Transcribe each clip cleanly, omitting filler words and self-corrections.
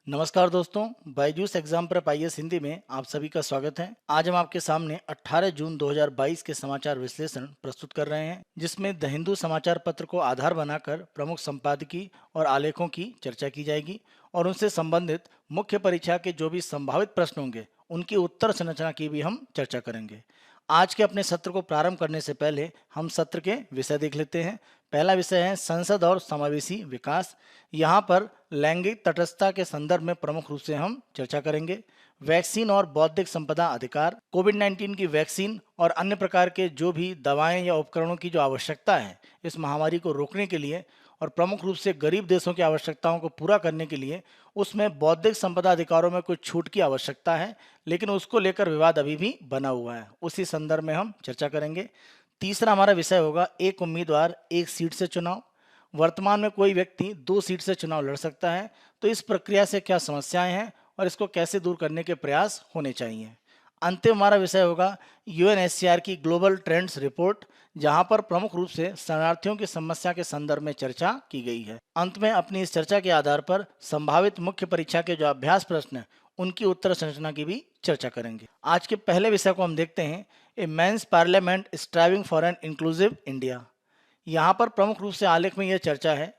नमस्कार दोस्तों, Byju's exam prep IAS Hindi में आप सभी का स्वागत है। आज हम आपके सामने 18 जून 2022 के समाचार विश्लेषण प्रस्तुत कर रहे हैं, जिसमें द हिंदू समाचार पत्र को आधार बनाकर प्रमुख संपादकीय और आलेखों की चर्चा की जाएगी और उनसे संबंधित मुख्य परीक्षा के जो भी संभावित प्रश्न होंगे उनकी उत्तर संरचना की भी हम चर्चा करेंगे। आज के अपने सत्र को प्रारंभ करने से पहले हम सत्र के विषय देख लेते हैं। पहला विषय है संसद और समावेशी विकास। यहाँ पर लैंगिक तटस्थता के संदर्भ में प्रमुख रूप से हम चर्चा करेंगे। वैक्सीन और बौद्धिक संपदा अधिकार, कोविड-19 की वैक्सीन और अन्य प्रकार के जो भी दवाएं या उपकरणों की जो आवश्यकता है इस महामारी को रोकने के लिए और प्रमुख रूप से गरीब देशों की आवश्यकताओं को पूरा करने के लिए उसमें बौद्धिक संपदा अधिकारों में कुछ छूट की आवश्यकता है, लेकिन उसको लेकर विवाद अभी भी बना हुआ है। उसी संदर्भ में हम चर्चा करेंगे। तीसरा हमारा विषय होगा एक उम्मीदवार एक सीट से चुनाव। वर्तमान में कोई व्यक्ति 2 सीट से चुनाव लड़ सकता है, तो इस प्रक्रिया से क्या समस्याएं हैं और इसको कैसे दूर करने के प्रयास होने चाहिए। अंतिम हमारा विषय होगा यूएनएचसीआर की ग्लोबल ट्रेंड्स रिपोर्ट, जहां पर प्रमुख रूप से शरणार्थियों की समस्या के संदर्भ में चर्चा की गई है। अंत में अपनी इस चर्चा के आधार पर संभावित मुख्य परीक्षा के जो अभ्यास प्रश्न हैं उनकी उत्तर संरचना की भी चर्चा करेंगे। आज के पहले विषय को हम देखते हैं, a men's parliament striving for an inclusive India. यहाँ पर प्रमुख रूप से आलेख में यह चर्चा है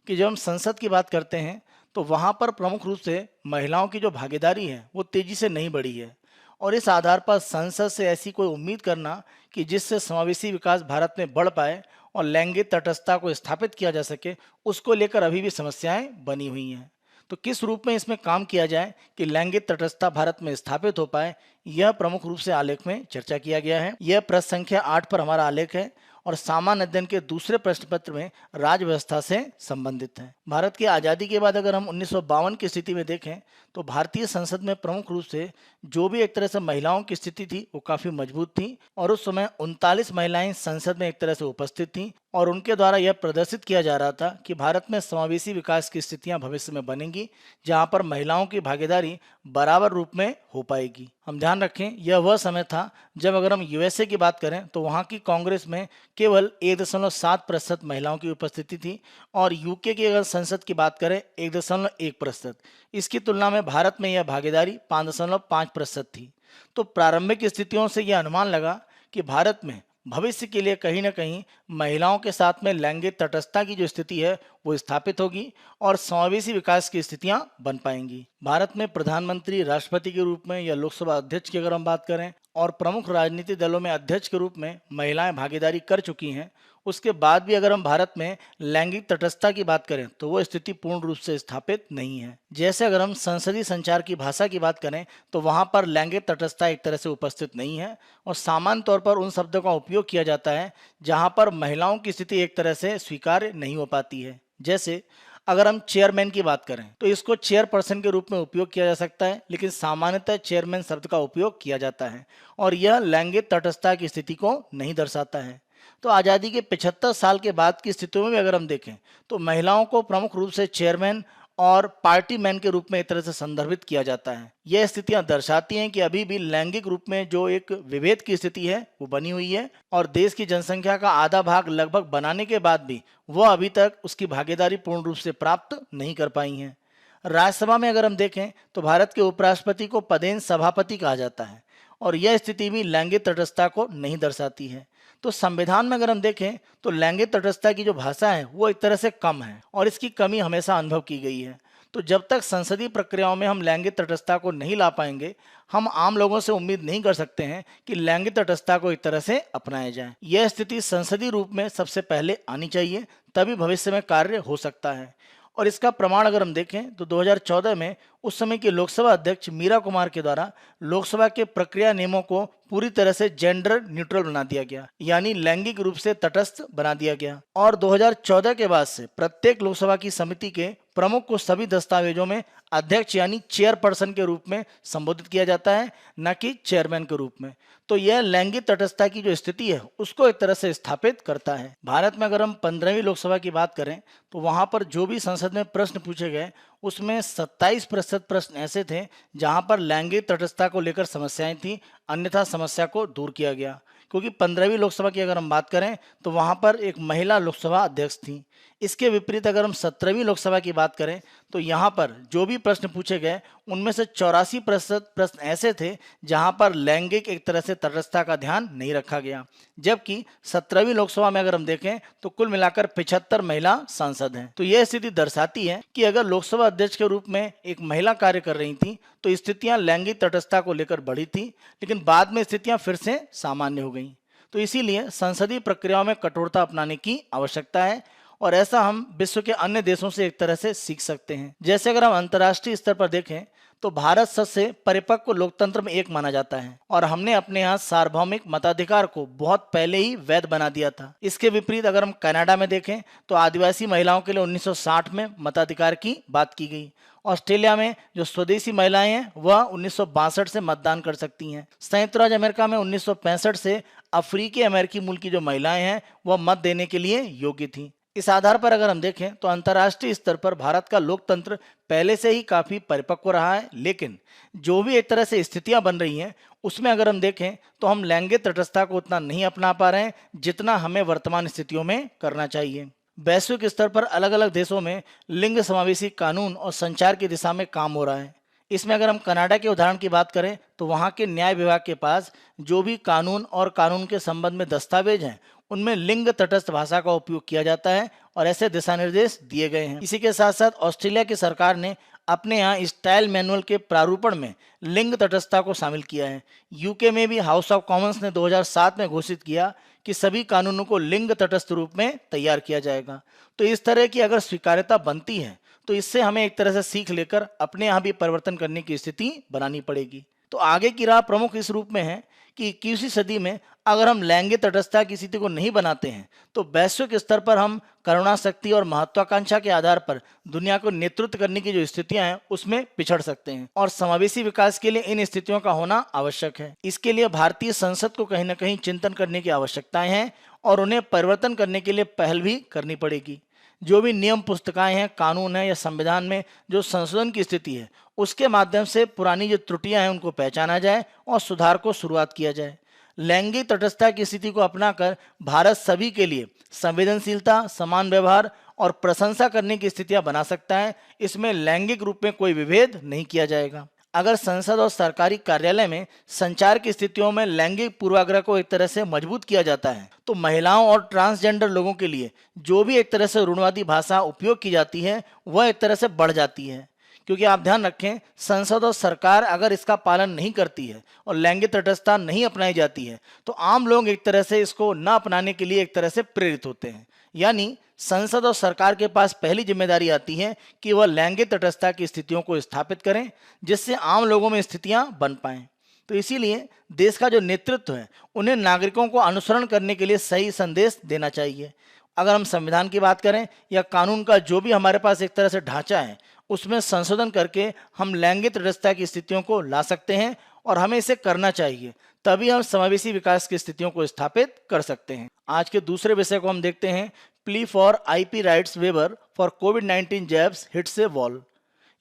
कि जब हम संसद की बात करते हैं तो वहाँ पर प्रमुख रूप से महिलाओं की जो भागीदारी है वो तेजी से नहीं बढ़ी है और इस आधार पर संसद से ऐसी कोई उम्मीद करना कि जिससे समावेशी विकास भारत में बढ़ पाए और लैंगिक तटस्थता को स्थापित किया जा सके, उसको लेकर अभी भी समस्याएं बनी हुई हैं। तो किस रूप में इसमें काम किया जाए कि लैंगिक तटस्थता भारत में स्थापित हो पाए, यह प्रमुख रूप से आलेख में चर्चा किया गया है। यह प्रश्न संख्या 8 पर हमारा आलेख है और सामान्य अध्ययन के दूसरे प्रश्न पत्र में राज्य व्यवस्था से संबंधित है। भारत की आज़ादी के बाद अगर हम 1952 की स्थिति में देखें तो भारतीय संसद में प्रमुख रूप से जो भी एक तरह से महिलाओं की स्थिति थी वो काफ़ी मजबूत थी और उस समय 39 महिलाएं संसद में एक तरह से उपस्थित थीं और उनके द्वारा यह प्रदर्शित किया जा रहा था कि भारत में समावेशी विकास की स्थितियां भविष्य में बनेंगी, जहां पर महिलाओं की भागीदारी बराबर रूप में हो पाएगी। हम ध्यान रखें, यह वह समय था जब अगर हम यूएसए की बात करें तो वहां की कांग्रेस में केवल 1.7% महिलाओं की उपस्थिति थी और यूके की अगर संसद की बात करें 1.1%। इसकी तुलना में भारत में यह भागीदारी 5.5% थी। तो प्रारंभिक स्थितियों से यह अनुमान लगा कि भारत में भविष्य के लिए कहीं ना कहीं महिलाओं के साथ में लैंगिक तटस्थता की जो स्थिति है वो स्थापित होगी और समावेशी विकास की स्थितियां बन पाएंगी। भारत में प्रधानमंत्री, राष्ट्रपति के रूप में या लोकसभा अध्यक्ष की अगर हम बात करें और प्रमुख राजनीतिक दलों में अध्यक्ष के रूप में महिलाएं भागीदारी कर चुकी हैं, उसके बाद भी अगर हम भारत में लैंगिक तटस्थता की बात करें तो वो स्थिति पूर्ण रूप से स्थापित नहीं है। जैसे अगर हम संसदीय संचार की भाषा की बात करें तो वहां पर लैंगिक तटस्थता एक तरह से उपस्थित नहीं है और सामान्य तौर पर उन शब्दों का उपयोग किया जाता है जहां पर महिलाओं की स्थिति एक तरह से स्वीकार्य नहीं हो पाती है। जैसे अगर हम चेयरमैन की बात करें तो इसको चेयरपर्सन के रूप में उपयोग किया जा सकता है, लेकिन सामान्यतः चेयरमैन शब्द का उपयोग किया जाता है और यह लैंगिक तटस्थता की स्थिति को नहीं दर्शाता है। तो आज़ादी के 75 साल के बाद की स्थितियों में भी अगर हम देखें तो महिलाओं को प्रमुख रूप से चेयरमैन और पार्टी मैन के रूप में एक तरह से संदर्भित किया जाता है। यह स्थितियां दर्शाती हैं कि अभी भी लैंगिक रूप में जो एक विभेद की स्थिति है वो बनी हुई है और देश की जनसंख्या का आधा भाग लगभग बनाने के बाद भी वह अभी तक उसकी भागीदारी पूर्ण रूप से प्राप्त नहीं कर पाई हैं। राज्यसभा में अगर हम देखें तो भारत के उपराष्ट्रपति को पदेन सभापति कहा जाता है और यह स्थिति भी लैंगिक तटस्थता को नहीं दर्शाती है। तो संविधान में अगर हम देखें तो लैंगिक तटस्थता की जो भाषा है वो एक तरह से कम है और इसकी कमी हमेशा अनुभव की गई है। तो जब तक संसदीय प्रक्रियाओं में हम लैंगिक तटस्थता को नहीं ला पाएंगे, हम आम लोगों से उम्मीद नहीं कर सकते हैं कि लैंगिक तटस्थता को एक तरह से अपनाया जाए। यह स्थिति संसदीय रूप में सबसे पहले आनी चाहिए, तभी भविष्य में कार्य हो सकता है। और इसका प्रमाण अगर हम देखें तो 2014 में उस समय के लोकसभा अध्यक्ष मीरा कुमार के द्वारा लोकसभा के प्रक्रिया नियमों को पूरी तरह से जेंडर न्यूट्रल बना दिया गया, यानी लैंगिक रूप से तटस्थ बना दिया गया। और 2014 के बाद से प्रत्येक लोकसभा की समिति के प्रमुख को सभी दस्तावेजों में अध्यक्ष यानी चेयरपर्सन के रूप में संबोधित किया जाता है, न कि चेयरमैन के रूप में। तो यह लैंगिक तटस्थता की जो स्थिति है उसको एक तरह से स्थापित करता है। भारत में अगर हम 15वीं लोकसभा की बात करें तो वहां पर जो भी संसद में प्रश्न पूछे गए उसमें 27% प्रश्न ऐसे थे जहां पर लैंगिक तटस्थता को लेकर समस्याएं थी, अन्यथा समस्या को दूर किया गया। क्योंकि 15वीं लोकसभा की अगर हम बात करें तो वहां पर एक महिला लोकसभा अध्यक्ष थी। इसके विपरीत अगर हम 17वीं लोकसभा की बात करें तो यहाँ पर जो भी प्रश्न पूछे गए उनमें से 84% प्रश्न ऐसे थे जहाँ पर लैंगिक एक तरह से तटस्थता का ध्यान नहीं रखा गया, जबकि 17वीं लोकसभा में अगर हम देखें तो कुल मिलाकर 75 महिला सांसद हैं। तो यह स्थिति दर्शाती है कि अगर लोकसभा अध्यक्ष के रूप में एक महिला कार्य कर रही थी तो स्थितियां लैंगिक तटस्थता को लेकर बढ़ी थी, लेकिन बाद में स्थितियां फिर से सामान्य हो गई। तो इसीलिए संसदीय प्रक्रियाओं में कठोरता अपनाने की आवश्यकता है और ऐसा हम विश्व के अन्य देशों से एक तरह से सीख सकते हैं। जैसे अगर हम अंतर्राष्ट्रीय स्तर पर देखें तो भारत सबसे परिपक्व लोकतंत्र में एक माना जाता है और हमने अपने यहाँ सार्वभौमिक मताधिकार को बहुत पहले ही वैध बना दिया था। इसके विपरीत अगर हम कनाडा में देखें तो आदिवासी महिलाओं के लिए 1960 में मताधिकार की बात की गई। ऑस्ट्रेलिया में जो स्वदेशी महिलाएं हैं वह 1962 से मतदान कर सकती हैं। संयुक्त राज्य अमेरिका में 1965 से अफ्रीकी अमेरिकी मूल की जो महिलाएं हैं वह मत देने के लिए योग्य थी। इस आधार पर अगर हम देखें तो अंतर्राष्ट्रीय स्तर पर भारत का लोकतंत्र पहले से ही काफी परिपक्व रहा है, लेकिन जो भी एक तरह से स्थितियां बन रही हैं उसमें अगर हम देखें तो हम लैंगिक तटस्थता को उतना नहीं अपना पा रहे हैं जितना हमें वर्तमान स्थितियों में करना चाहिए। वैश्विक स्तर पर अलग अलग देशों में लिंग समावेशी कानून और संचार की दिशा में काम हो रहा है। इसमें अगर हम कनाडा के उदाहरण की बात करें तो वहाँ के न्याय विभाग के पास जो भी कानून और कानून के संबंध में दस्तावेज हैं उनमें लिंग तटस्थ भाषा का उपयोग किया जाता है और ऐसे दिशा निर्देश दिए गए हैं। इसी के साथ साथ ऑस्ट्रेलिया की सरकार ने अपने यहाँ स्टाइल मैनुअल के प्रारूपण में लिंग तटस्थता को शामिल किया है। यूके में भी हाउस ऑफ कॉमन्स ने 2007 में घोषित किया कि सभी कानूनों को लिंग तटस्थ रूप में तैयार किया जाएगा। तो इस तरह की अगर स्वीकार्यता बनती है तो इससे हमें एक तरह से सीख लेकर अपने यहाँ भी परिवर्तन करने की स्थिति बनानी पड़ेगी। तो आगे की राह प्रमुख इस रूप में है कि 21वीं सदी में अगर हम लैंगिक तटस्थता की स्थिति को नहीं बनाते हैं तो वैश्विक स्तर पर हम करुणा शक्ति और महत्वाकांक्षा के आधार पर दुनिया को नेतृत्व करने की जो स्थितियां हैं उसमें पिछड़ सकते हैं और समावेशी विकास के लिए इन स्थितियों का होना आवश्यक है। इसके लिए भारतीय संसद को कहीं न कहीं चिंतन करने की आवश्यकताएं हैं और उन्हें परिवर्तन करने के लिए पहल भी करनी पड़ेगी। जो भी नियम पुस्तिकाएं हैं, कानून है या संविधान में जो संशोधन की स्थिति है उसके माध्यम से पुरानी जो त्रुटियां हैं उनको पहचाना जाए और सुधार को शुरुआत किया जाए। लैंगिक तटस्थता की स्थिति को अपनाकर भारत सभी के लिए संवेदनशीलता, समान व्यवहार और प्रशंसा करने की स्थितियां बना सकता है। इसमें लैंगिक रूप में कोई विभेद नहीं किया जाएगा। अगर संसद और सरकारी कार्यालय में संचार की स्थितियों में लैंगिक पूर्वाग्रह को एक तरह से मजबूत किया जाता है तो महिलाओं और ट्रांसजेंडर लोगों के लिए जो भी एक तरह से रूढ़िवादी भाषा उपयोग की जाती है वह एक तरह से बढ़ जाती है। क्योंकि आप ध्यान रखें, संसद और सरकार अगर इसका पालन नहीं करती है और लैंगिक तटस्थता नहीं अपनाई जाती है तो आम लोग एक तरह से इसको न अपनाने के लिए एक तरह से प्रेरित होते हैं। यानी संसद और सरकार के पास पहली जिम्मेदारी आती है कि वह लैंगिक तटस्थता की स्थितियों को स्थापित करें जिससे आम लोगों में स्थितियां बन पाएं। तो इसीलिए देश का जो नेतृत्व है उन्हें नागरिकों को अनुसरण करने के लिए सही संदेश देना चाहिए। अगर हम संविधान की बात करें या कानून का जो भी हमारे पास एक तरह से ढांचा है उसमें संशोधन करके हम लैंगिक तटस्थता की स्थितियों को ला सकते हैं और हमें इसे करना चाहिए, तभी हम समावेशी विकास की स्थितियों को स्थापित कर सकते हैं। आज के दूसरे विषय को हम देखते हैं, plea for IP rights waiver for कोविड-19 जैब्स हिट्स ए वॉल।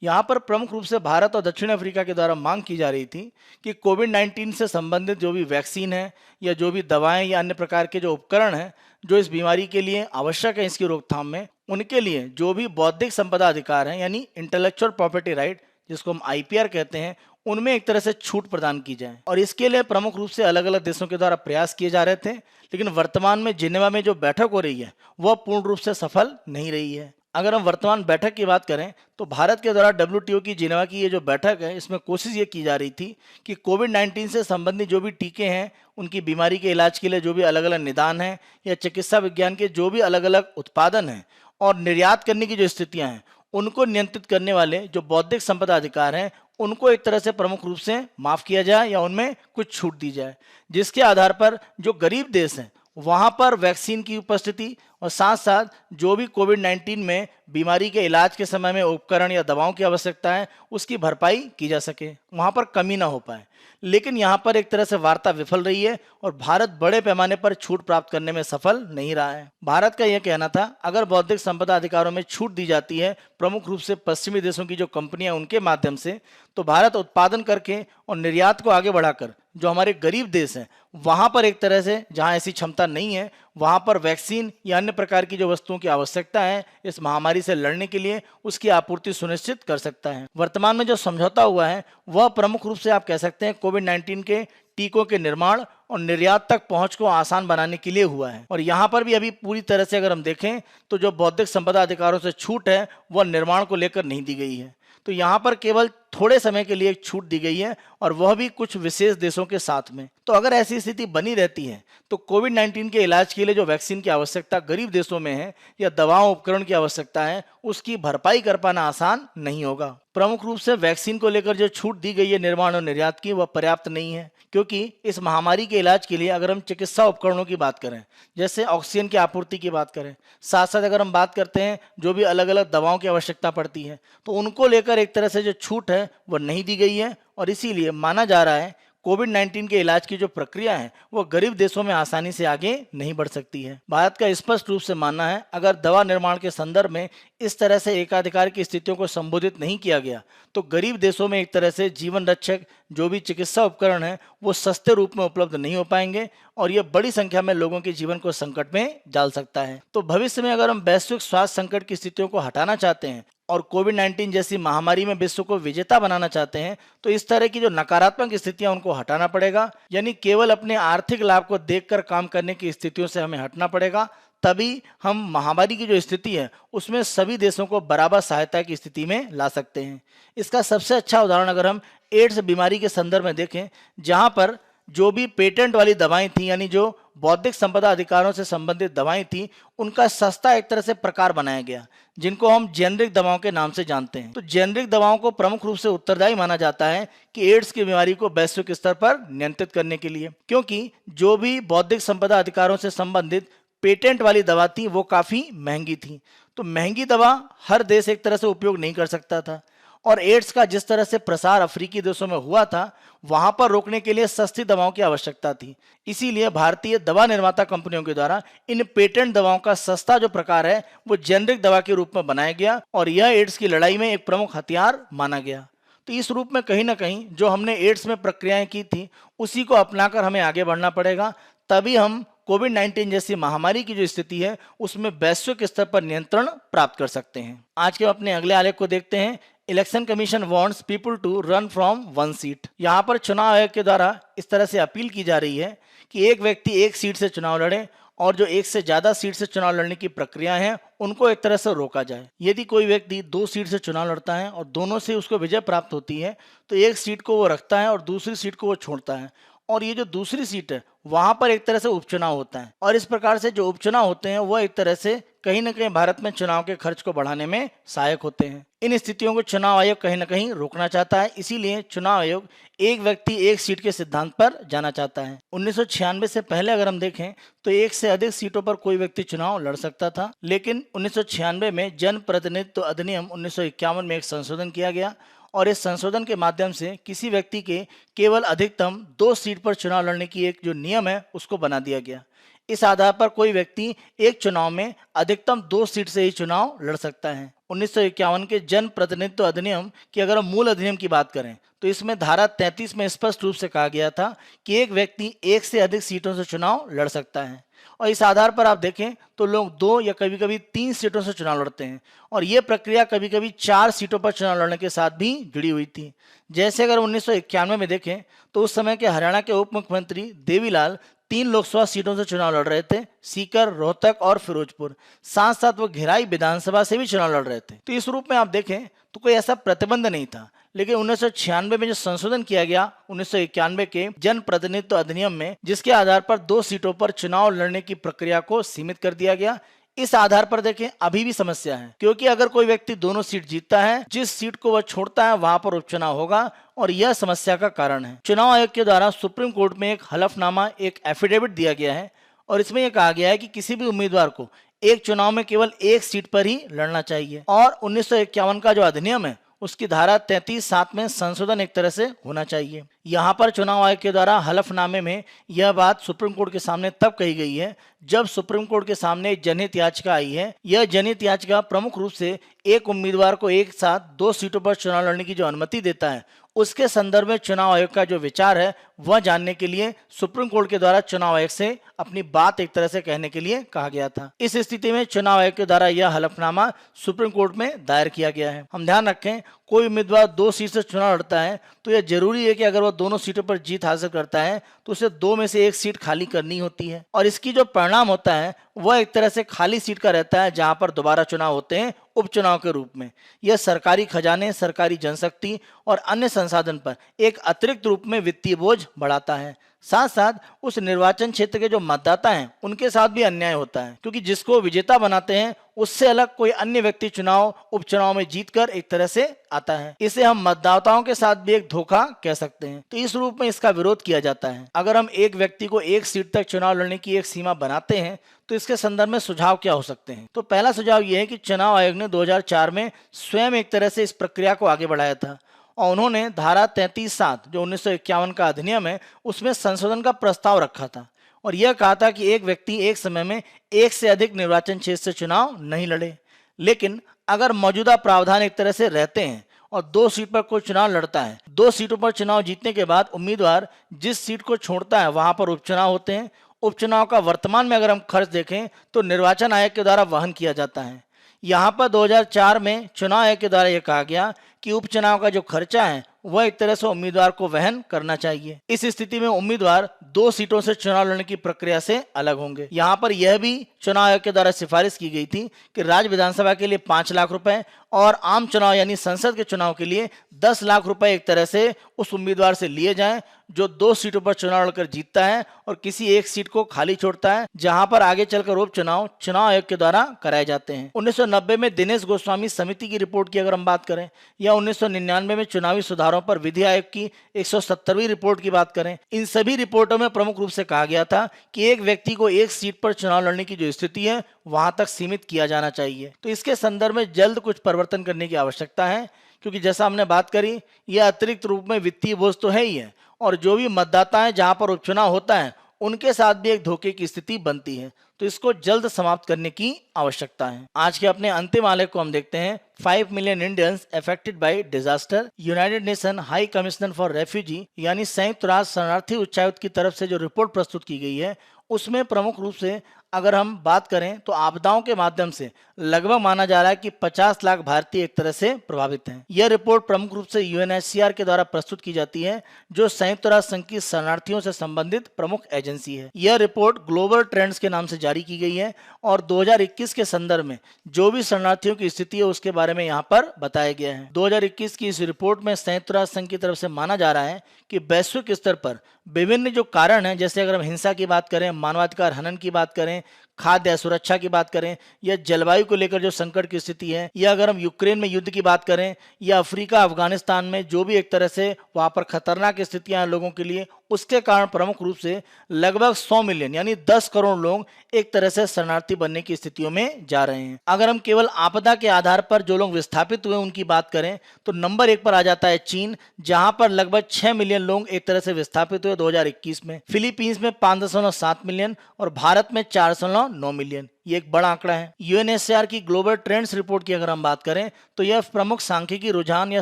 यहाँ पर प्रमुख रूप से भारत और दक्षिण अफ्रीका के द्वारा मांग की जा रही थी कि कोविड-19 से संबंधित जो भी वैक्सीन है या जो भी दवाएं या अन्य प्रकार के जो उपकरण हैं जो इस बीमारी के लिए आवश्यक है इसकी रोकथाम में, उनके लिए जो भी बौद्धिक संपदा अधिकार हैं यानी इंटेलेक्चुअल प्रॉपर्टी राइट जिसको हम आईपीआर कहते हैं, उनमें एक तरह से छूट प्रदान की जाए। और इसके लिए प्रमुख रूप से अलग अलग देशों के द्वारा प्रयास किए जा रहे थे, लेकिन वर्तमान में जिनेवा में जो बैठक हो रही है वह पूर्ण रूप से सफल नहीं रही है। अगर हम वर्तमान बैठक की बात करें तो भारत के द्वारा डब्ल्यूटीओ की जिनेवा की ये जो बैठक है इसमें कोशिश ये की जा रही थी कि कोविड-19 से संबंधित जो भी टीके हैं, उनकी बीमारी के इलाज के लिए जो भी अलग अलग निदान हैं या चिकित्सा विज्ञान के जो भी अलग अलग उत्पादन हैं और निर्यात करने की जो स्थितियां हैं उनको नियंत्रित करने वाले जो बौद्धिक संपदा अधिकार हैं उनको एक तरह से प्रमुख रूप से माफ किया जाए या उनमें कुछ छूट दी जाए, जिसके आधार पर जो गरीब देश हैं वहाँ पर वैक्सीन की उपस्थिति और साथ साथ जो भी कोविड-19 में बीमारी के इलाज के समय में उपकरण या दवाओं की आवश्यकता है उसकी भरपाई की जा सके, वहाँ पर कमी ना हो पाए। लेकिन यहाँ पर एक तरह से वार्ता विफल रही है और भारत बड़े पैमाने पर छूट प्राप्त करने में सफल नहीं रहा है। भारत का यह कहना था अगर बौद्धिक संपदा अधिकारों में छूट दी जाती है प्रमुख रूप से पश्चिमी देशों की जो कंपनियां उनके माध्यम से, तो भारत उत्पादन करके और निर्यात को आगे बढ़ाकर जो हमारे गरीब देश हैं वहां पर एक तरह से जहां ऐसी क्षमता नहीं है वहां पर वैक्सीन या अन्य प्रकार की जो वस्तुओं की आवश्यकता है इस महामारी से लड़ने के लिए उसकी आपूर्ति सुनिश्चित कर सकता है। वर्तमान में जो समझौता हुआ है वह प्रमुख रूप से आप कह सकते हैं कोविड-19 के टीकों के निर्माण और निर्यात तक पहुंच को आसान बनाने के लिए हुआ है। और यहाँ पर भी अभी पूरी तरह से अगर हम देखें तो जो बौद्धिक संपदा अधिकारों से छूट है वह निर्माण को लेकर नहीं दी गई है। तो यहाँ पर केवल थोड़े समय के लिए एक छूट दी गई है और वह भी कुछ विशेष देशों के साथ में। तो अगर ऐसी स्थिति बनी रहती है तो कोविड-19 के इलाज के लिए जो वैक्सीन की आवश्यकता गरीब देशों में है या दवाओं उपकरण की आवश्यकता है उसकी भरपाई कर पाना आसान नहीं होगा। प्रमुख रूप से वैक्सीन को लेकर जो छूट दी गई है निर्माण और निर्यात की वह पर्याप्त नहीं है, क्योंकि इस महामारी के इलाज के लिए अगर हम चिकित्सा उपकरणों की बात करें, जैसे ऑक्सीजन की आपूर्ति की बात करें, साथ साथ अगर हम बात करते हैं जो भी अलग अलग दवाओं की आवश्यकता पड़ती है तो उनको लेकर एक तरह से जो छूट है वह नहीं दी गई है। और इसीलिए माना जा रहा है कोविड-19 के इलाज की जो प्रक्रिया है वो गरीब देशों में आसानी से आगे नहीं बढ़ सकती है। भारत का स्पष्ट रूप से मानना है अगर दवा निर्माण के संदर्भ में इस तरह से एकाधिकार की स्थितियों को संबोधित नहीं किया गया तो गरीब देशों में एक तरह से जीवन रक्षक जो भी चिकित्सा उपकरण है वो सस्ते रूप में उपलब्ध नहीं हो पाएंगे और ये बड़ी संख्या में लोगों के जीवन को संकट में डाल सकता है। तो भविष्य में अगर हम वैश्विक स्वास्थ्य संकट की स्थितियों को हटाना चाहते हैं और कोविड-19 जैसी महामारी में विश्व को विजेता बनाना चाहते हैं तो इस तरह की जो नकारात्मक स्थितियां उनको हटाना पड़ेगा, यानी केवल अपने आर्थिक लाभ को देखकर काम करने की स्थितियों से हमें हटना पड़ेगा। तभी हम महामारी की जो स्थिति है उसमें सभी देशों को बराबर सहायता की स्थिति में ला सकते हैं। इसका सबसे अच्छा उदाहरण अगर हम एड्स बीमारी के संदर्भ में देखें, जहां पर जो भी पेटेंट वाली दवाएं थी यानी जो बौद्धिक संपदा अधिकारों से संबंधित दवाएं थी उनका सस्ता एक तरह से प्रकार बनाया गया जिनको हम जेनरिक दवाओं के नाम से जानते हैं। तो जेनरिक दवाओं को प्रमुख रूप से उत्तरदायी माना जाता है कि एड्स की बीमारी को वैश्विक स्तर पर नियंत्रित करने के लिए, क्योंकि जो भी बौद्धिक संपदा अधिकारों से संबंधित पेटेंट वाली दवा थी वो काफी महंगी थी। तो महंगी दवा हर देश एक तरह से उपयोग नहीं कर सकता था और एड्स का जिस तरह से प्रसार अफ्रीकी देशों में हुआ था वहां पर रोकने के लिए सस्ती दवाओं की आवश्यकता थी। इसीलिए भारतीय दवा निर्माता कंपनियों के द्वारा इन पेटेंट दवाओं का सस्ता जो प्रकार है वो जेनरिक दवा के रूप में बनाया गया और यह एड्स की लड़ाई में एक प्रमुख हथियार माना गया। तो इस रूप में कहीं ना कहीं जो हमने एड्स में प्रक्रियाएं की थी उसी को अपनाकर हमें आगे बढ़ना पड़ेगा, तभी हम कोविड-19 जैसी महामारी की जो स्थिति है उसमें वैश्विक स्तर पर नियंत्रण प्राप्त कर सकते हैं। आज के अपने अगले आलेख को देखते हैं। Election commission wants people to run from one seat. यहाँ पर चुनाव आयोग के द्वारा इस तरह से अपील की जा रही है कि एक व्यक्ति एक सीट से चुनाव लड़े और जो एक से ज्यादा सीट से चुनाव लड़ने की प्रक्रिया है उनको एक तरह से रोका जाए। यदि कोई व्यक्ति 2 सीट से चुनाव लड़ता है और दोनों से उसको विजय प्राप्त होती है तो एक सीट को वो रखता है और दूसरी सीट को वो छोड़ता है और ये जो दूसरी सीट है वहां पर एक तरह से उपचुनाव होता है और इस प्रकार से जो उपचुनाव होते हैं वह एक तरह से कहीं ना कहीं भारत में चुनाव के खर्च को बढ़ाने में सहायक होते हैं। इन स्थितियों को चुनाव आयोग कहीं ना कहीं रोकना चाहता है, इसीलिए चुनाव आयोग एक व्यक्ति एक सीट के सिद्धांत पर जाना चाहता है। 1996 से पहले अगर हम देखें तो एक से अधिक सीटों पर कोई व्यक्ति चुनाव लड़ सकता था, लेकिन 1996 में जन प्रतिनिधित्व अधिनियम 1951 में एक संशोधन किया गया और इस संशोधन के माध्यम से किसी व्यक्ति के केवल अधिकतम 2 सीट पर चुनाव लड़ने की एक जो नियम है उसको बना दिया गया। इस आधार पर कोई व्यक्ति एक चुनाव में अधिकतम 2 सीट से ही चुनाव लड़ सकता है। 1951 के जन प्रतिनिधित्व अधिनियम की अगर हम मूल अधिनियम की बात करें तो इसमें धारा 33 में स्पष्ट रूप से कहा गया था कि एक व्यक्ति एक से अधिक सीटों से चुनाव लड़ सकता है और इस आधार पर आप देखें तो लोग 2 या कभी कभी 3 सीटों से चुनाव लड़ते हैं और ये प्रक्रिया कभी कभी 4 सीटों पर चुनाव लड़ने के साथ भी जुड़ी हुई थी। जैसे अगर 1991 में देखें तो उस समय के हरियाणा के उप मुख्यमंत्री देवीलाल 3 लोकसभा सीटों से चुनाव लड़ रहे थे, सीकर, रोहतक और फिरोजपुर। साथ साथ वो घेराई विधानसभा से भी चुनाव लड़ रहे थे। तो इस रूप में आप देखें तो कोई ऐसा प्रतिबंध नहीं था, लेकिन 1996 में जो संशोधन किया गया 1991 के जन प्रतिनिधित्व अधिनियम में, जिसके आधार पर 2 सीटों पर चुनाव लड़ने की प्रक्रिया को सीमित कर दिया गया। इस आधार पर देखें अभी भी समस्या है, क्योंकि अगर कोई व्यक्ति दोनों सीट जीतता है, जिस सीट को वह छोड़ता है वहां पर उपचुनाव होगा और यह समस्या का कारण है। चुनाव आयोग के द्वारा सुप्रीम कोर्ट में एक हलफनामा, एक एफिडेविट दिया गया है और इसमें यह कहा गया है कि किसी भी उम्मीदवार को एक चुनाव में केवल एक सीट पर ही लड़ना चाहिए और 1951 का जो अधिनियम है उसकी धारा 33(7) में संशोधन एक तरह से होना चाहिए। यहाँ पर चुनाव आयोग के द्वारा हलफनामे में यह बात सुप्रीम कोर्ट के सामने तब कही गई है जब सुप्रीम कोर्ट के सामने जनहित याचिका आई है। यह जनहित याचिका प्रमुख रूप से एक उम्मीदवार को एक साथ 2 सीटों पर चुनाव लड़ने की जो अनुमति देता है, उसके संदर्भ में चुनाव आयोग का जो विचार है वह जानने के लिए सुप्रीम कोर्ट के द्वारा चुनाव आयोग से अपनी बात एक तरह से कहने के लिए कहा गया था। इस स्थिति में चुनाव आयोग के द्वारा यह हलफनामा सुप्रीम कोर्ट में दायर किया गया है। हम ध्यान रखें, कोई उम्मीदवार 2 सीट से चुनाव लड़ता है तो यह जरूरी है कि अगर वह दोनों सीटों पर जीत हासिल करता है तो उसे 2 में से 1 सीट खाली करनी होती है, और इसकी जो परिणाम होता है वह एक तरह से खाली सीट का रहता है जहां पर दोबारा चुनाव होते हैं उपचुनाव के रूप में। यह सरकारी खजाने, सरकारी जनशक्ति और अन्य संसाधन पर एक अतिरिक्त रूप में वित्तीय बोझ बढ़ाता है। साथ साथ उस निर्वाचन क्षेत्र के जो मतदाता हैं उनके साथ भी अन्याय होता है, क्योंकि जिसको विजेता बनाते हैं उससे अलग कोई अन्य व्यक्ति चुनाव उपचुनाव में जीतकर एक तरह से आता है। इसे हम मतदाताओं के साथ भी एक धोखा कह सकते हैं। तो इस रूप में इसका विरोध किया जाता है। अगर हम एक व्यक्ति को 1 सीट तक चुनाव लड़ने की एक सीमा बनाते हैं तो इसके संदर्भ में सुझाव क्या हो सकते हैं? तो पहला सुझाव यह है कि चुनाव आयोग ने 2004 में स्वयं एक तरह से इस प्रक्रिया को आगे बढ़ाया था और उन्होंने धारा 33(7) जो 1951 का अधिनियम है उसमें संशोधन का प्रस्ताव रखा था और यह कहा था कि एक व्यक्ति एक समय में 1 से अधिक निर्वाचन क्षेत्र से चुनाव नहीं लड़े। लेकिन अगर मौजूदा प्रावधान एक तरह से रहते हैं और 2 सीट पर कोई चुनाव लड़ता है, 2 सीटों पर चुनाव जीतने के बाद उम्मीदवार जिस सीट को छोड़ता है वहां पर उपचुनाव होते हैं। उपचुनाव का वर्तमान में अगर हम खर्च देखें तो निर्वाचन आयोग के द्वारा वहन किया जाता है। यहाँ पर 2004 में चुनाव आयोग के द्वारा यह कहा गया कि उपचुनाव का जो खर्चा है वह एक तरह से उम्मीदवार को वहन करना चाहिए। इस स्थिति में उम्मीदवार 2 सीटों से चुनाव लड़ने की प्रक्रिया से अलग होंगे। यहाँ पर यह भी चुनाव आयोग के द्वारा सिफारिश की गई थी कि राज्य विधानसभा के लिए 5 लाख रुपए और आम चुनाव यानी संसद के चुनाव के लिए 10 लाख रुपए एक तरह से उस उम्मीदवार से लिए जाएं जो 2 सीटों पर चुनाव लड़कर जीतता है और किसी एक सीट को खाली छोड़ता है, जहां पर आगे चलकर उपचुनाव चुनाव आयोग के द्वारा कराए जाते हैं। 1990 में दिनेश गोस्वामी समिति की रिपोर्ट की अगर हम बात करें या 1999 में चुनावी सुधारों पर विधि आयोग की 170वीं रिपोर्ट की बात करें, इन सभी रिपोर्टों में प्रमुख रूप से कहा गया था कि एक व्यक्ति को 1 सीट पर चुनाव लड़ने की जो स्थिति है वहां तक सीमित किया जाना चाहिए। तो इसके संदर्भ में जल्द कुछ परिवर्तन करने की आवश्यकता है, क्योंकि जैसा हमने बात करी यह अतिरिक्त रूप में वित्तीय बोझ तो है ही है और जो भी मतदाता है जहां पर उपचुनाव होता है उनके साथ भी एक धोखे की स्थिति बनती है। तो इसको जल्द समाप्त करने की आवश्यकता है। आज के अपने अंतिम आलेख को हम देखते हैं। 5 million Indians affected by disaster. United nation high commissioner for refugee यानी संयुक्त राष्ट्र शरणार्थी उच्चायुक्त की तरफ से जो रिपोर्ट प्रस्तुत की गई है उसमें प्रमुख रूप से अगर हम बात करें तो आपदाओं के माध्यम से लगभग माना जा रहा है कि 50 लाख भारतीय एक तरह से प्रभावित हैं। यह रिपोर्ट प्रमुख रूप से यूएनएचसीआर के द्वारा प्रस्तुत की जाती है, जो संयुक्त राष्ट्र संघ की शरणार्थियों से संबंधित प्रमुख एजेंसी है। यह रिपोर्ट ग्लोबल ट्रेंड्स के नाम से जारी की गई है और 2021 के संदर्भ में जो भी शरणार्थियों की स्थिति है उसके बारे में यहाँ पर बताया गया है। 2021 की इस रिपोर्ट में संयुक्त राष्ट्र संघ की तरफ से माना जा रहा है कि वैश्विक स्तर पर विभिन्न जो कारण हैं, जैसे अगर हम हिंसा की बात करें, मानवाधिकार हनन की बात करें, खाद्य सुरक्षा की बात करें या जलवायु को लेकर जो संकट की स्थिति है, या अगर हम यूक्रेन में युद्ध की बात करें या अफ्रीका अफगानिस्तान में जो भी एक तरह से वहां पर खतरनाक स्थितियां हैं लोगों के लिए, उसके कारण प्रमुख रूप से लगभग 100 मिलियन यानी 10 करोड़ लोग एक तरह से शरणार्थी बनने की स्थितियों में जा रहे हैं। अगर हम केवल आपदा के आधार पर जो लोग विस्थापित हुए उनकी बात करें तो नंबर 1 पर आ जाता है चीन, जहां पर लगभग 6 मिलियन लोग एक तरह से विस्थापित हुए 2021 में। फिलीपींस में 5.7 मिलियन और भारत में 4.9 मिलियन। ये एक बड़ा आंकड़ा है। यूएनएचसीआर की ग्लोबल ट्रेंड्स रिपोर्ट की अगर हम बात करें तो यह प्रमुख सांख्यिकी रुझान या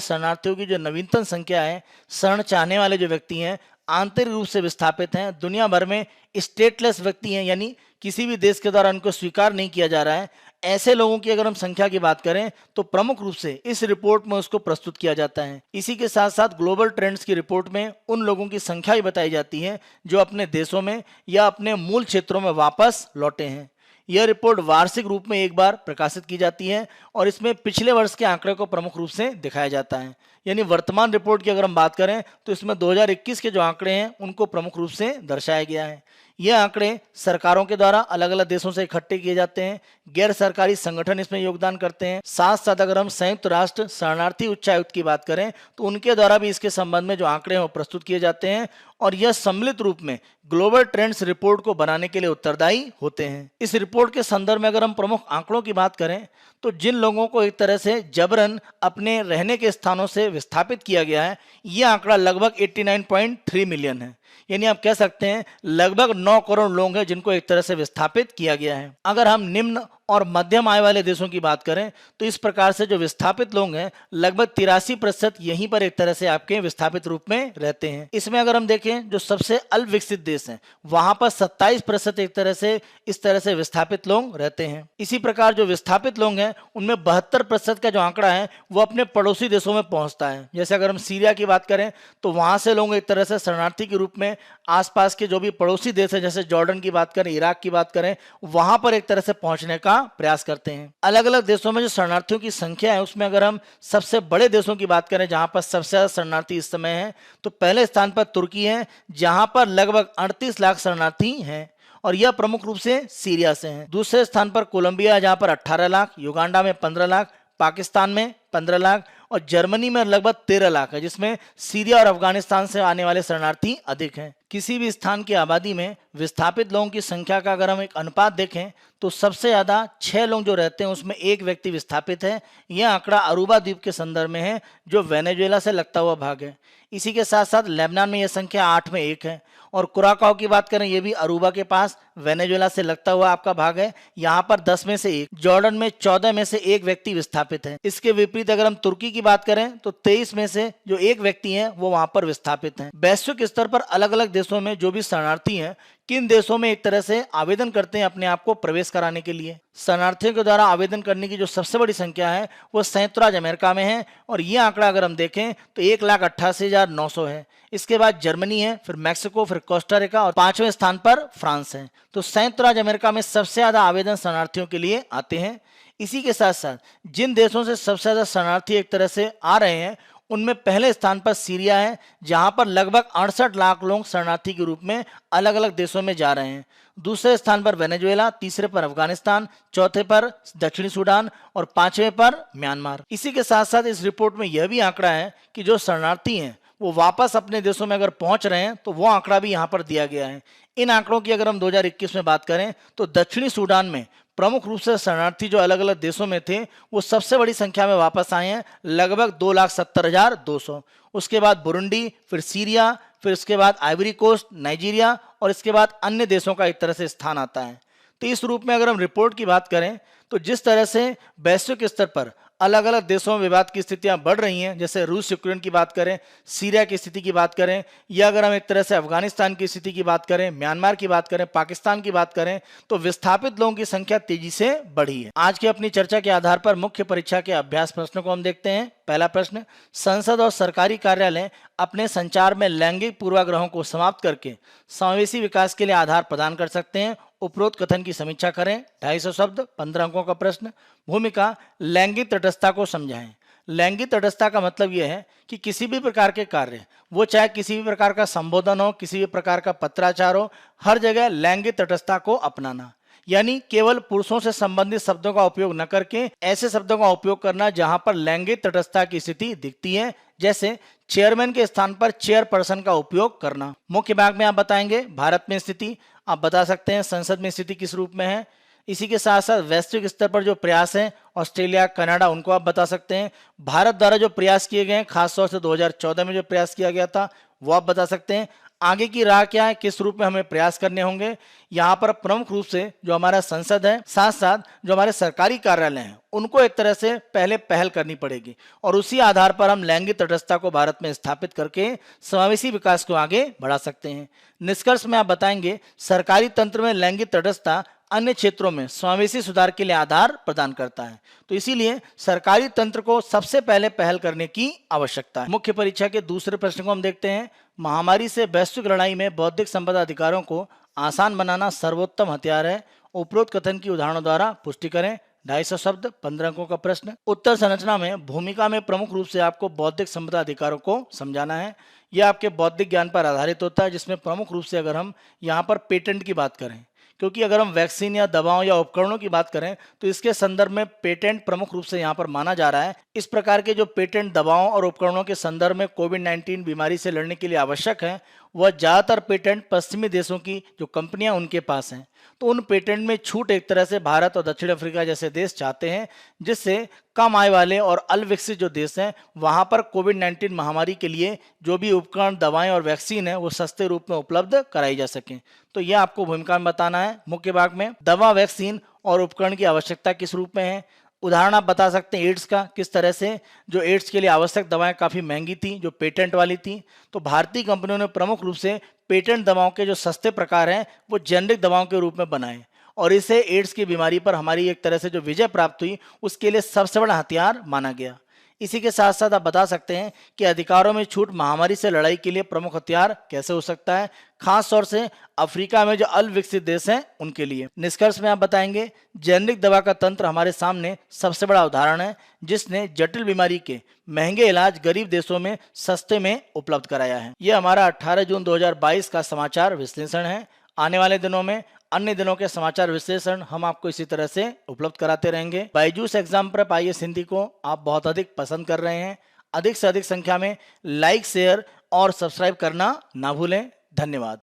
शरणार्थियों की जो नवीनतम संख्या है, शरण चाहने वाले जो व्यक्ति हैं, आंतरिक रूप से विस्थापित हैं, दुनिया भर में स्टेटलेस व्यक्ति हैं यानी किसी भी देश के द्वारा उनको स्वीकार नहीं किया जा रहा है, ऐसे लोगों की अगर हम संख्या की बात करें तो प्रमुख रूप से इस रिपोर्ट में उसको प्रस्तुत किया जाता है। इसी के साथ साथ ग्लोबल ट्रेंड्स की रिपोर्ट में उन लोगों की संख्या भी बताई जाती है जो अपने देशों में या अपने मूल क्षेत्रों में वापस लौटे हैं। यह रिपोर्ट वार्षिक रूप में एक बार प्रकाशित की जाती है और इसमें पिछले वर्ष के आंकड़े को प्रमुख रूप से दिखाया जाता है। यानी वर्तमान रिपोर्ट की अगर हम बात करें तो इसमें 2021 के जो आंकड़े हैं उनको प्रमुख रूप से दर्शाया गया है। ये आंकड़े सरकारों के द्वारा अलग अलग देशों से इकट्ठे किए जाते हैं, गैर सरकारी संगठन इसमें योगदान करते हैं। साथ साथ अगर हम संयुक्त राष्ट्र शरणार्थी उच्चायुक्त की बात करें तो उनके द्वारा भी इसके संबंध में जो आंकड़े हैं वो प्रस्तुत किए जाते हैं और यह सम्मिलित रूप में ग्लोबल ट्रेंड्स रिपोर्ट को बनाने के लिए उत्तरदायी होते हैं। इस रिपोर्ट के संदर्भ में अगर हम प्रमुख आंकड़ों की बात करें तो जिन लोगों को एक तरह से जबरन अपने रहने के स्थानों से विस्थापित किया गया है, यह आंकड़ा लगभग 89.3 मिलियन है। यानी आप कह सकते हैं लगभग 9 करोड़ लोग हैं जिनको एक तरह से विस्थापित किया गया है। अगर हम निम्न और मध्यम आय वाले देशों की बात करें तो इस प्रकार से जो विस्थापित लोग हैं लगभग 83% यहीं पर एक तरह से आपके विस्थापित रूप में रहते हैं। इसमें अगर हम देखें जो सबसे अल्प विकसित देश हैं वहां पर 27% एक तरह से इस तरह से विस्थापित लोग रहते हैं। इसी प्रकार जो विस्थापित लोग हैं उनमें 72% का जो आंकड़ा है वो अपने पड़ोसी देशों में पहुंचता है। जैसे अगर हम सीरिया की बात करें तो वहां से लोग एक तरह से शरणार्थी के रूप में आसपास के जो भी पड़ोसी देश है जैसे जॉर्डन की बात करें, इराक की बात करें, वहां पर एक तरह से पहुंचने का प्रयास करते हैं। अलग अलग देशों में जो शरणार्थियों की संख्या है उसमें अगर हम सबसे बड़े देशों की बात करें जहां पर सबसे ज्यादा शरणार्थी इस समय है तो पहले स्थान पर तुर्की है जहां पर लगभग 38 लाख शरणार्थी हैं और यह प्रमुख रूप से सीरिया से हैं। दूसरे स्थान पर कोलंबिया जहां पर 18 लाख, युगांडा में 15 लाख, पाकिस्तान में 15 लाख और जर्मनी में लगभग 13 लाख है, जिसमें सीरिया और अफगानिस्तान से आने वाले शरणार्थी अधिक हैं। किसी भी स्थान की आबादी में विस्थापित लोगों की संख्या का अगर हम एक अनुपात देखें तो सबसे ज्यादा 6 लोग जो रहते हैं उसमें एक व्यक्ति विस्थापित है। यह आंकड़ा अरूबा द्वीप के संदर्भ में है जो वेनेजुएला से लगता हुआ भाग है। इसी के साथ साथ लेबनान में यह संख्या 8 में 1 है और कुराकाओ की बात करें ये भी अरूबा के पास वेनेजुएला से लगता हुआ आपका भाग है, यहाँ पर 10 में से 1। जॉर्डन में 14 में से 1 व्यक्ति विस्थापित है। इसके विपरीत अगर हम तुर्की की बात करें तो 23 में से जो 1 व्यक्ति है वो वहां पर विस्थापित है। वैश्विक स्तर पर अलग अलग देशों में जो भी शरणार्थी हैं किन देशों में एक तरह से आवेदन करते हैं अपने आप को प्रवेश कराने के लिए। शरणार्थियों के द्वारा आवेदन करने की जो सबसे बड़ी संख्या है वो संयुक्त राज्य अमेरिका में है और ये आंकड़ा अगर हम देखें तो 1,88,900 है। इसके बाद जर्मनी है, फिर मैक्सिको, फिर कोस्टारिका और 5वें स्थान पर फ्रांस है। तो संयुक्त राज्य अमेरिका में सबसे ज्यादा आवेदन शरणार्थियों के लिए आते हैं। इसी के साथ साथ जिन देशों से सबसे ज्यादा शरणार्थी एक तरह से आ रहे हैं उनमें पहले स्थान पर सीरिया है जहां पर लगभग 68 लाख लोग शरणार्थी के रूप में अलग अलग देशों में जा रहे हैं। दूसरे स्थान पर वेनेजुएला, तीसरे पर अफगानिस्तान, चौथे पर दक्षिणी सूडान और 5वें पर म्यांमार। इसी के साथ साथ इस रिपोर्ट में यह भी आंकड़ा है कि जो शरणार्थी हैं वो वापस अपने देशों में अगर पहुंच रहे हैं तो वो आंकड़ा भी यहाँ पर दिया गया है। इन आंकड़ों की अगर हम 2021 में बात करें तो दक्षिणी सूडान में प्रमुख रूप से शरणार्थी जो अलग अलग देशों में थे वो सबसे बड़ी संख्या में वापस आए हैं, लगभग 2,70,200। उसके बाद बुरुंडी, फिर सीरिया, फिर उसके बाद आइवरी कोस्ट, नाइजीरिया और इसके बाद अन्य देशों का एक तरह से स्थान आता है। तो इस रूप में अगर हम रिपोर्ट की बात करें तो जिस तरह से वैश्विक स्तर पर अलग अलग देशों में विवाद की स्थितियां बढ़ रही हैं, जैसे रूस यूक्रेन की बात करें, सीरिया की स्थिति की बात करें, या अगर हम एक तरह से अफगानिस्तान की स्थिति की बात करें, म्यांमार की बात करें, पाकिस्तान की बात करें, तो विस्थापित लोगों की संख्या तेजी से बढ़ी है। आज की अपनी चर्चा के आधार पर मुख्य परीक्षा के अभ्यास प्रश्नों को हम देखते हैं। पहला प्रश्न, संसद और सरकारी कार्यालय अपने संचार में लैंगिक पूर्वाग्रहों को समाप्त करके समावेशी विकास के लिए आधार प्रदान कर सकते हैं। उपरोक्त कथन की समीक्षा करें। 250 शब्द, 15 अंकों का प्रश्न। भूमिका, लैंगिक तटस्थता को समझाएं। लैंगिक तटस्थता का मतलब यह है कि किसी भी प्रकार के कार्य, वो चाहे किसी भी प्रकार का संबोधन हो, किसी भी प्रकार का पत्राचार हो, हर जगह लैंगिक तटस्थता को अपनाना, यानी केवल पुरुषों से संबंधित शब्दों का उपयोग न करके ऐसे शब्दों का उपयोग करना जहां पर लैंगिक तटस्थता की स्थिति दिखती है, जैसे चेयरमैन के स्थान पर चेयरपर्सन का उपयोग करना। मुख्य भाग में आप बताएंगे भारत में स्थिति, आप बता सकते हैं संसद में स्थिति किस रूप में है। इसी के साथ साथ वैश्विक स्तर पर जो प्रयास है, ऑस्ट्रेलिया, कनाडा, उनको आप बता सकते हैं। भारत द्वारा जो प्रयास किए गए हैं, खासतौर से 2014 में जो प्रयास किया गया था वो आप बता सकते हैं। आगे की राह क्या है, किस रूप में हमें प्रयास करने होंगे। यहाँ पर प्रमुख रूप से जो हमारा संसद है, साथ साथ जो हमारे सरकारी कार्यालय हैं, उनको एक तरह से पहले पहल करनी पड़ेगी और उसी आधार पर हम लैंगिक तटस्थता को भारत में स्थापित करके समावेशी विकास को आगे बढ़ा सकते हैं। निष्कर्ष में आप बताएंगे सरकारी तंत्र में लैंगिक तटस्थता अन्य क्षेत्रों में समावेशी सुधार के लिए आधार प्रदान करता है, तो इसीलिए सरकारी तंत्र को सबसे पहले पहल करने की आवश्यकता है। मुख्य परीक्षा के दूसरे प्रश्न को हम देखते हैं। महामारी से वैश्विक लड़ाई में बौद्धिक संपदा अधिकारों को आसान बनाना सर्वोत्तम हथियार है। उपरोक्त कथन की उदाहरणों द्वारा पुष्टि करें। 250 शब्द, 15 अंकों का प्रश्न। उत्तर संरचना में भूमिका में प्रमुख रूप से आपको बौद्धिक संपदा अधिकारों को समझाना है। यह आपके बौद्धिक ज्ञान पर आधारित होता है, जिसमें प्रमुख रूप से अगर हम यहाँ पर पेटेंट की बात करें, क्योंकि अगर हम वैक्सीन या दवाओं या उपकरणों की बात करें तो इसके संदर्भ में पेटेंट प्रमुख रूप से यहाँ पर माना जा रहा है। इस प्रकार के जो पेटेंट दवाओं और उपकरणों के संदर्भ में कोविड-19 बीमारी से लड़ने के लिए आवश्यक है, वह ज़्यादातर पेटेंट पश्चिमी देशों की जो कंपनियां उनके पास हैं। तो उन पेटेंट में छूट एक तरह से भारत और दक्षिण अफ्रीका जैसे देश चाहते हैं, जिससे कम आय वाले और अल्पविकसित जो देश हैं वहां पर कोविड-19 महामारी के लिए जो भी उपकरण, दवाएं और वैक्सीन है वो सस्ते रूप में उपलब्ध कराई जा सकें। तो यह आपको भूमिका में बताना है। मुख्य भाग में दवा, वैक्सीन और उपकरण की आवश्यकता किस रूप में है। उदाहरण आप बता सकते हैं एड्स का, किस तरह से जो एड्स के लिए आवश्यक दवाएं काफ़ी महंगी थी, जो पेटेंट वाली थी, तो भारतीय कंपनियों ने प्रमुख रूप से पेटेंट दवाओं के जो सस्ते प्रकार हैं वो जेनरिक दवाओं के रूप में बनाए, और इसे एड्स की बीमारी पर हमारी एक तरह से जो विजय प्राप्त हुई उसके लिए सबसे बड़ा हथियार माना गया। इसी के साथ साथ आप बता सकते हैं कि अधिकारों में छूट महामारी से लड़ाई के लिए प्रमुख हथियार कैसे हो सकता है, खास तौर से अफ्रीका में जो अल्प विकसित देश हैं उनके लिए। निष्कर्ष में आप बताएंगे जेनरिक दवा का तंत्र हमारे सामने सबसे बड़ा उदाहरण है जिसने जटिल बीमारी के महंगे इलाज गरीब देशों में सस्ते में उपलब्ध कराया है। यह हमारा 18 जून 2022 का समाचार विश्लेषण है। आने वाले दिनों में अन्य दिनों के समाचार विश्लेषण हम आपको इसी तरह से उपलब्ध कराते रहेंगे। Byju's exam prep IAS Hindi को आप बहुत अधिक पसंद कर रहे हैं। अधिक से अधिक संख्या में लाइक, शेयर और सब्सक्राइब करना ना भूलें। धन्यवाद।